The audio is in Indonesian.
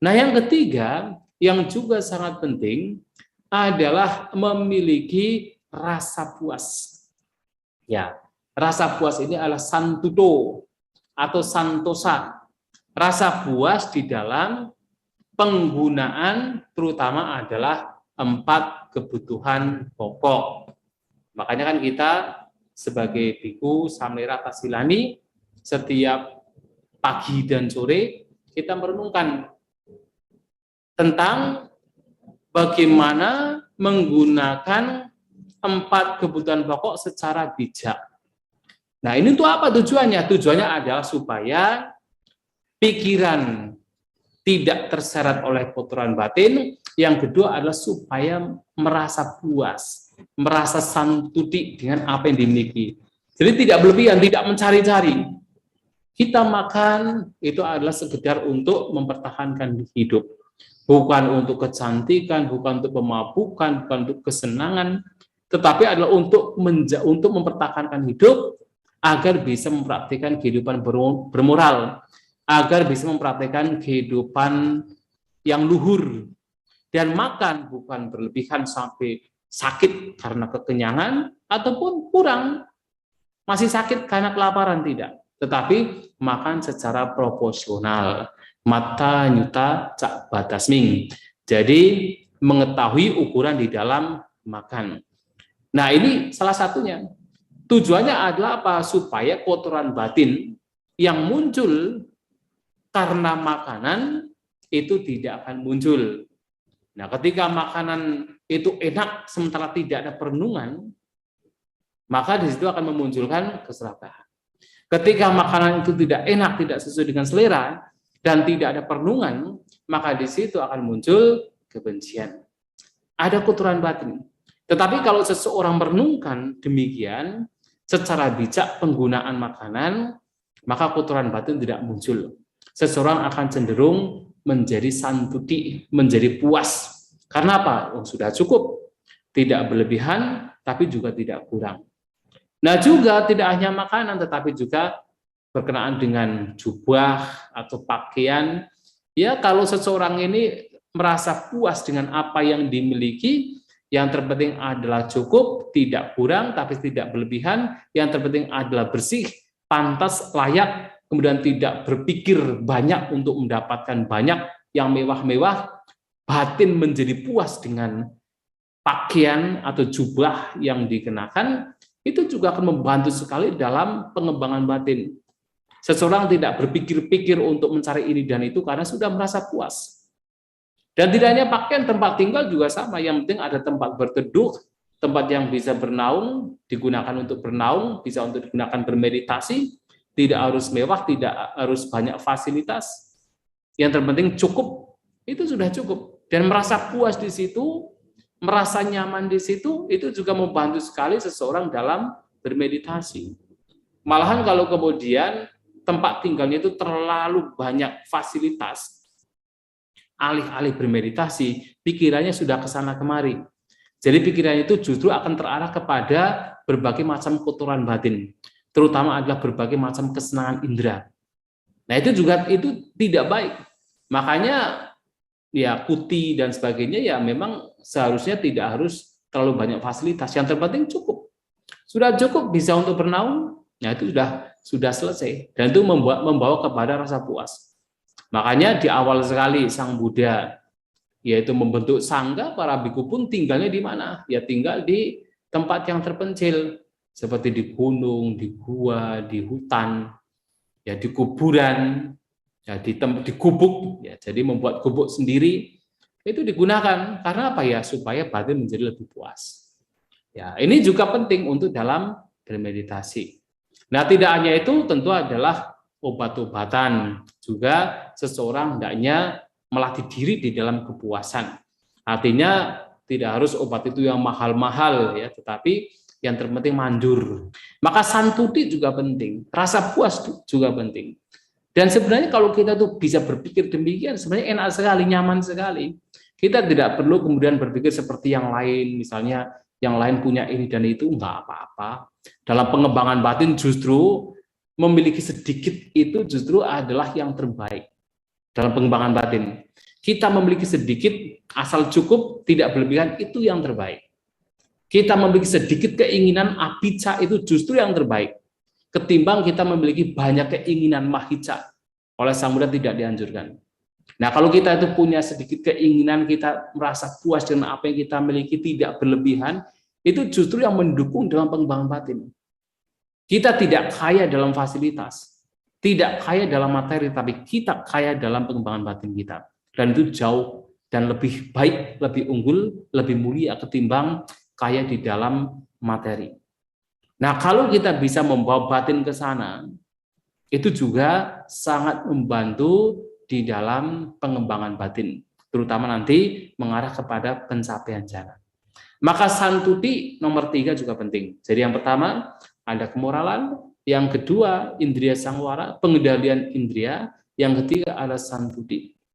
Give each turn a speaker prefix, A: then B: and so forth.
A: Nah, yang ketiga yang juga sangat penting adalah memiliki rasa puas. Ya, rasa puas ini adalah santuto atau santosa. Rasa puas di dalam penggunaan terutama adalah 4 kebutuhan pokok. Makanya kan kita sebagai biku Samira Tasilani setiap pagi dan sore kita merenungkan tentang bagaimana menggunakan 4 kebutuhan pokok secara bijak. Nah, ini tuh apa tujuannya? Tujuannya adalah supaya pikiran tidak terseret oleh kotoran batin. Yang kedua adalah supaya merasa puas, merasa santuti dengan apa yang dimiliki. Jadi tidak berlebihan, tidak mencari-cari. Kita makan itu adalah sekedar untuk mempertahankan hidup. Bukan untuk kecantikan, bukan untuk pemabukan, bukan untuk kesenangan, tetapi adalah untuk mempertahankan hidup agar bisa mempraktikkan kehidupan bermoral, agar bisa mempraktikkan kehidupan yang luhur. Dan makan bukan berlebihan sampai sakit karena kekenyangan ataupun kurang masih sakit karena kelaparan, tidak, tetapi makan secara proporsional. Mata nyuta cak batasming. Jadi mengetahui ukuran di dalam makan. Nah, ini salah satunya. Tujuannya adalah apa? Supaya kotoran batin yang muncul karena makanan itu tidak akan muncul. Nah, ketika makanan itu enak sementara tidak ada perenungan, maka di situ akan memunculkan keserakahan. Ketika makanan itu tidak enak, tidak sesuai dengan selera, dan tidak ada perenungan, maka di situ akan muncul kebencian. Ada kotoran batin. Tetapi kalau seseorang merenungkan demikian, secara bijak penggunaan makanan, maka kotoran batin tidak muncul. Seseorang akan cenderung menjadi santuti, menjadi puas. Karena apa? Oh, sudah cukup. Tidak berlebihan, tapi juga tidak kurang. Nah, juga tidak hanya makanan, tetapi juga berkenaan dengan jubah atau pakaian. Ya, kalau seseorang ini merasa puas dengan apa yang dimiliki, yang terpenting adalah cukup, tidak kurang, tapi tidak berlebihan. Yang terpenting adalah bersih, pantas, layak, kemudian tidak berpikir banyak untuk mendapatkan banyak yang mewah-mewah, batin menjadi puas dengan pakaian atau jubah yang dikenakan, itu juga akan membantu sekali dalam pengembangan batin. Seseorang tidak berpikir-pikir untuk mencari ini dan itu karena sudah merasa puas. Dan tidak hanya pakaian, tempat tinggal juga sama. Yang penting ada tempat berteduh, tempat yang bisa bernaung, digunakan untuk bernaung, bisa untuk digunakan bermeditasi, tidak harus mewah, tidak harus banyak fasilitas. Yang terpenting cukup, itu sudah cukup. Dan merasa puas di situ, merasa nyaman di situ, itu juga membantu sekali seseorang dalam bermeditasi. Malahan kalau kemudian tempat tinggalnya itu terlalu banyak fasilitas, alih-alih bermeditasi, pikirannya sudah ke sana kemari. Jadi pikirannya itu justru akan terarah kepada berbagai macam kotoran batin, terutama adalah berbagai macam kesenangan indera. Nah, itu juga itu tidak baik. Makanya ya kuti dan sebagainya ya memang seharusnya tidak harus terlalu banyak fasilitas. Yang terpenting cukup. Sudah cukup bisa untuk bernaung, nah itu sudah selesai. Dan itu membawa kepada rasa puas. Makanya di awal sekali Sang Buddha yaitu membentuk sangga, para biku pun tinggalnya di mana? Ya tinggal di tempat yang terpencil, seperti di gunung, di gua, di hutan, ya di kuburan, ya di gubuk, ya jadi membuat gubuk sendiri itu digunakan karena apa ya? Supaya batin menjadi lebih puas. Ya, ini juga penting untuk dalam bermeditasi. Nah, tidak hanya itu, tentu adalah obat-obatan. Juga seseorang hendaknya melatih diri di dalam kepuasan. Artinya tidak harus obat itu yang mahal-mahal ya, tetapi yang terpenting mandur. Maka santuti juga penting, rasa puas juga penting. Dan sebenarnya kalau kita tuh bisa berpikir demikian, sebenarnya enak sekali, nyaman sekali. Kita tidak perlu kemudian berpikir seperti yang lain, misalnya yang lain punya ini dan itu, enggak apa-apa. Dalam pengembangan batin justru memiliki sedikit itu justru adalah yang terbaik dalam pengembangan batin. Kita memiliki sedikit, asal cukup, tidak berlebihan, itu yang terbaik. Kita memiliki sedikit keinginan apica, itu justru yang terbaik. Ketimbang kita memiliki banyak keinginan mahica, oleh Sang Buddha tidak dianjurkan. Nah, kalau kita itu punya sedikit keinginan, kita merasa puas dengan apa yang kita miliki, tidak berlebihan, itu justru yang mendukung dalam pengembangan batin. Kita tidak kaya dalam fasilitas, tidak kaya dalam materi, tapi kita kaya dalam pengembangan batin kita. Dan itu jauh dan lebih baik, lebih unggul, lebih mulia ketimbang kaya di dalam materi. Nah, kalau kita bisa membawa batin ke sana, itu juga sangat membantu di dalam pengembangan batin, terutama nanti mengarah kepada pencapaian jana. Maka santuti nomor 3 juga penting. Jadi yang pertama ada kemoralan, yang kedua indriya sangwara, pengendalian indriya, yang ketiga ada santuti.